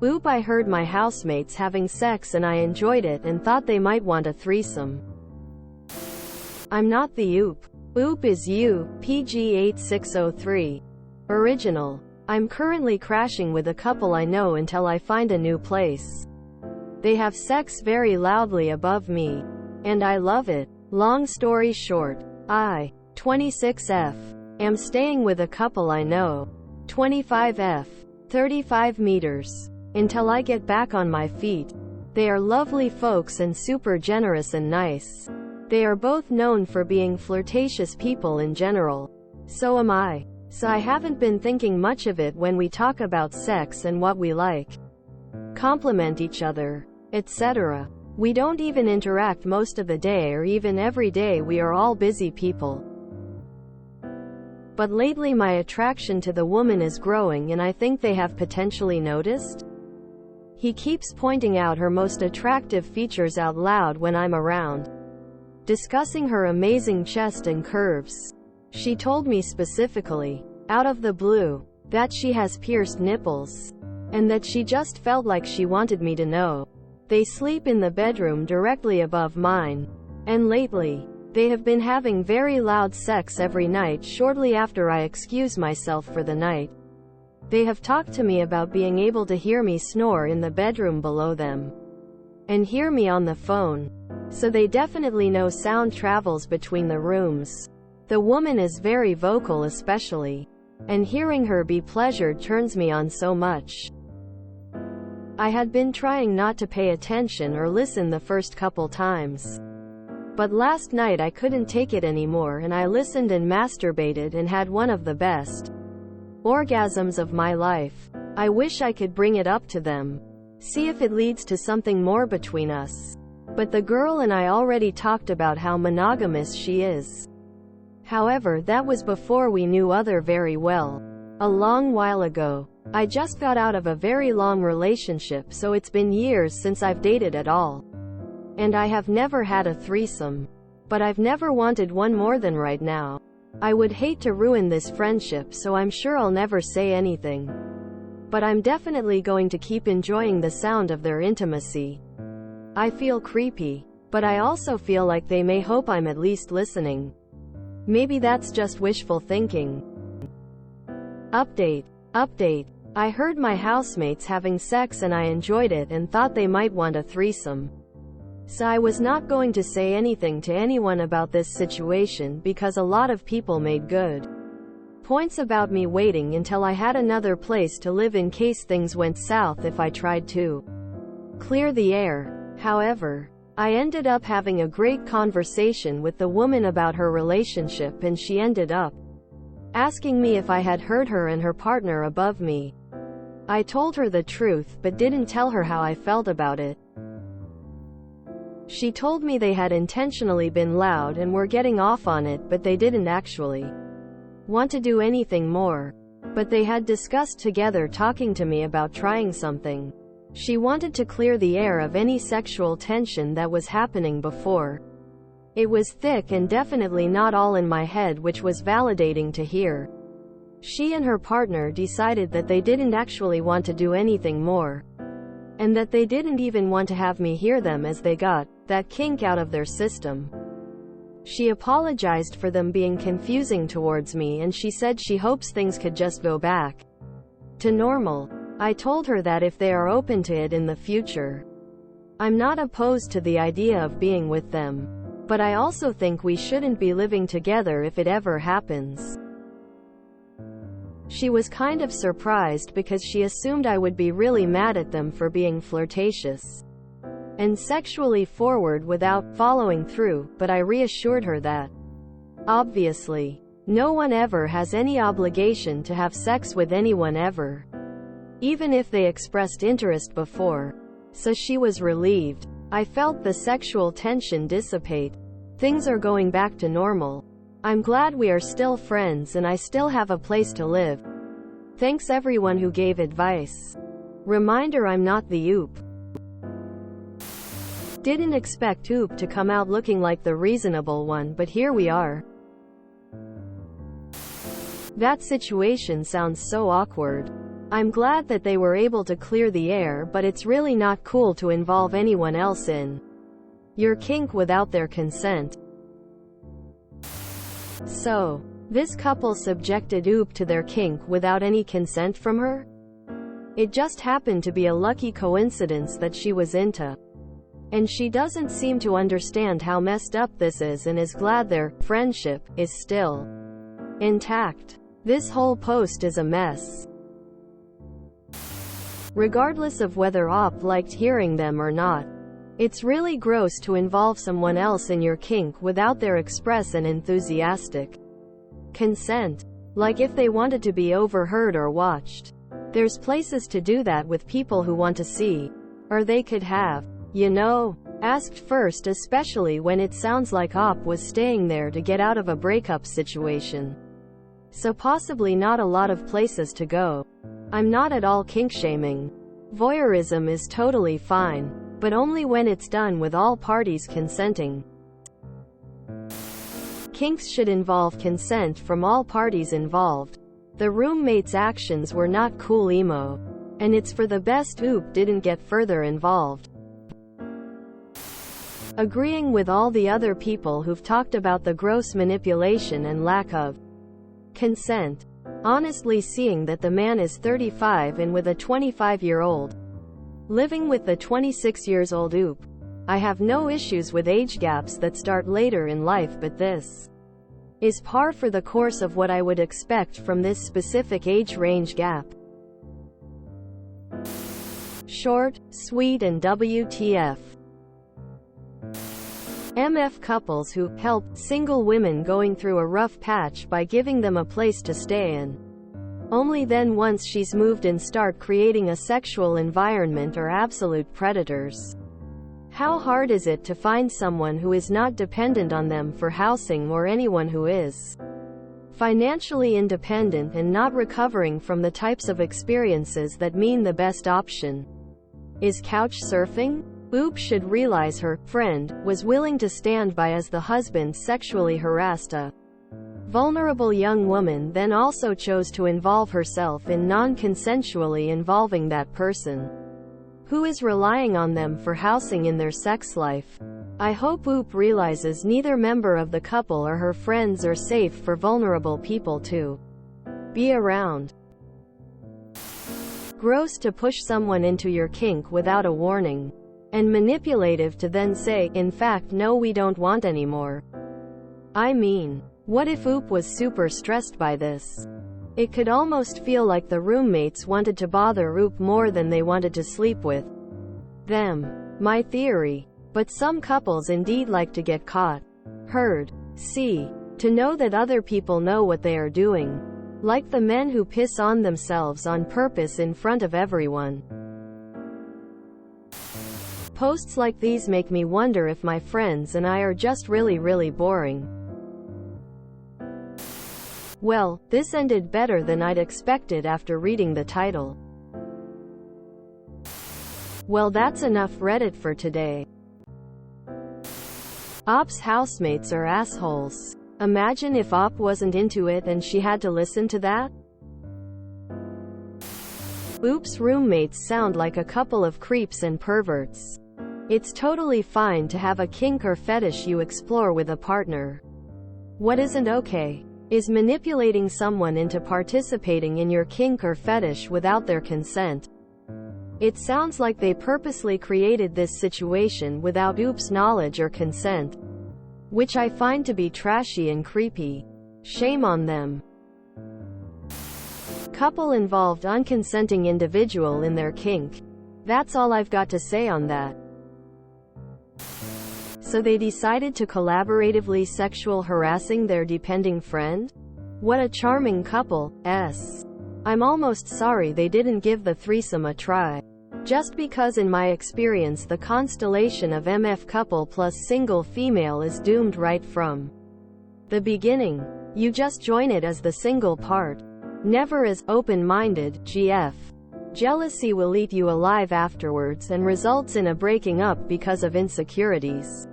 Oop, I heard my housemates having sex and I enjoyed it and thought they might want a threesome. I'm not the oop. Oop is you, PG8603. Original. I'm currently crashing with a couple I know until I find a new place. They have sex very loudly above me. And I love it. Long story short, I, 26F, am staying with a couple I know. 25F. 35 meters. Until I get back on my feet. They are lovely folks and super generous and nice. They are both known for being flirtatious people in general. So am I. So I haven't been thinking much of it when we talk about sex and what we like. Compliment each other, etc. We don't even interact most of the day or even every day. We are all busy people. But lately my attraction to the woman is growing and I think they have potentially noticed. He keeps pointing out her most attractive features out loud when I'm around. Discussing her amazing chest and curves. She told me specifically, out of the blue, that she has pierced nipples. And that she just felt like she wanted me to know. They sleep in the bedroom directly above mine. And lately, they have been having very loud sex every night shortly after I excuse myself for the night. They have talked to me about being able to hear me snore in the bedroom below them. And hear me on the phone. So they definitely know sound travels between the rooms. The woman is very vocal especially. And hearing her be pleasured turns me on so much. I had been trying not to pay attention or listen the first couple times. But last night I couldn't take it anymore and I listened and masturbated and had one of the best orgasms of my life. I wish I could bring it up to them. See if it leads to something more between us. But the girl and I already talked about how monogamous she is. However, that was before we knew other very well. A long while ago. I just got out of a very long relationship, so it's been years since I've dated at all. And I have never had a threesome. But I've never wanted one more than right now. I would hate to ruin this friendship, so I'm sure I'll never say anything. But I'm definitely going to keep enjoying the sound of their intimacy. I feel creepy. But I also feel like they may hope I'm at least listening. Maybe that's just wishful thinking. Update. I heard my housemates having sex and I enjoyed it and thought they might want a threesome. So I was not going to say anything to anyone about this situation because a lot of people made good points about me waiting until I had another place to live in case things went south if I tried to clear the air. However, I ended up having a great conversation with the woman about her relationship and she ended up asking me if I had heard her and her partner above me. I told her the truth but didn't tell her how I felt about it. She told me they had intentionally been loud and were getting off on it, but they didn't actually want to do anything more. But they had discussed together talking to me about trying something. She wanted to clear the air of any sexual tension that was happening before. It was thick and definitely not all in my head, which was validating to hear. She and her partner decided that they didn't actually want to do anything more. And that they didn't even want to have me hear them as they got that kink out of their system. She apologized for them being confusing towards me and she said she hopes things could just go back to normal. I told her that if they are open to it in the future, I'm not opposed to the idea of being with them. But I also think we shouldn't be living together if it ever happens. She was kind of surprised because she assumed I would be really mad at them for being flirtatious and sexually forward without following through, but I reassured her that, obviously, no one ever has any obligation to have sex with anyone ever, even if they expressed interest before. So she was relieved. I felt the sexual tension dissipate. Things are going back to normal. I'm glad we are still friends and I still have a place to live. Thanks everyone who gave advice. Reminder, I'm not the oop. Didn't expect oop to come out looking like the reasonable one, but here we are. That situation sounds so awkward. I'm glad that they were able to clear the air, but it's really not cool to involve anyone else in your kink without their consent. So, this couple subjected Oop to their kink without any consent from her? It just happened to be a lucky coincidence that she was into. And she doesn't seem to understand how messed up this is and is glad their friendship is still intact. This whole post is a mess. Regardless of whether Op liked hearing them or not, it's really gross to involve someone else in your kink without their express and enthusiastic consent. Like if they wanted to be overheard or watched. There's places to do that with people who want to see. Or they could have, asked first, especially when it sounds like Op was staying there to get out of a breakup situation. So possibly not a lot of places to go. I'm not at all kink shaming. Voyeurism is totally fine, but only when it's done with all parties consenting. Kinks should involve consent from all parties involved. The roommate's actions were not cool emo. And it's for the best Oop didn't get further involved. Agreeing with all the other people who've talked about the gross manipulation and lack of consent. Honestly, seeing that the man is 35 and with a 25-year-old living with the 26-years-old Oop, I have no issues with age gaps that start later in life, but this is par for the course of what I would expect from this specific age range gap. Short, sweet and WTF. MF couples who help single women going through a rough patch by giving them a place to stay in. Only then, once she's moved in, start creating a sexual environment, are absolute predators. How hard is it to find someone who is not dependent on them for housing, or anyone who is financially independent and not recovering from the types of experiences that mean the best option is couch surfing? Oop should realize her friend was willing to stand by as the husband sexually harassed a vulnerable young woman, then also chose to involve herself in non-consensually involving that person who is relying on them for housing in their sex life. I hope Oop realizes neither member of the couple or her friends are safe for vulnerable people to be around. Gross to push someone into your kink without a warning. And manipulative to then say, in fact, no, we don't want anymore. I mean, what if Oop was super stressed by this? It could almost feel like the roommates wanted to bother Oop more than they wanted to sleep with them. My theory. But some couples indeed like to get caught, heard, see, to know that other people know what they are doing. Like the men who piss on themselves on purpose in front of everyone. Posts like these make me wonder if my friends and I are just really boring. Well, this ended better than I'd expected after reading the title. Well, that's enough Reddit for today. Op's housemates are assholes. Imagine if Op wasn't into it and she had to listen to that? Oop's roommates sound like a couple of creeps and perverts. It's totally fine to have a kink or fetish you explore with a partner. What isn't okay is manipulating someone into participating in your kink or fetish without their consent. It sounds like they purposely created this situation without Oop's knowledge or consent, which I find to be trashy and creepy. Shame on them. Couple involved unconsenting individual in their kink. That's all I've got to say on that. So they decided to collaboratively sexual harassing their depending friend? What a charming couple, s. I'm almost sorry they didn't give the threesome a try. Just because in my experience the constellation of MF couple plus single female is doomed right from the beginning. You just join it as the single part. Never as open-minded, GF. Jealousy will eat you alive afterwards and results in a breaking up because of insecurities.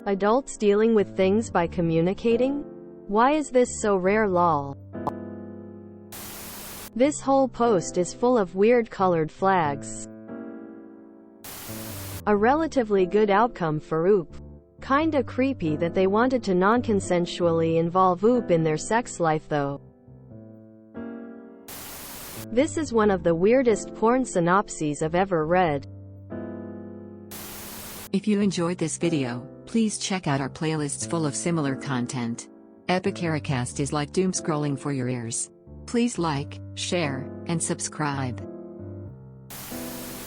Adults dealing with things by communicating? Why is this so rare, lol? This whole post is full of weird colored flags. A relatively good outcome for Oop. Kinda creepy that they wanted to non-consensually involve Oop in their sex life though. This is one of the weirdest porn synopses I've ever read. If you enjoyed this video, please check out our playlists full of similar content. Epic Ericast is like doom scrolling for your ears. Please like, share, and subscribe.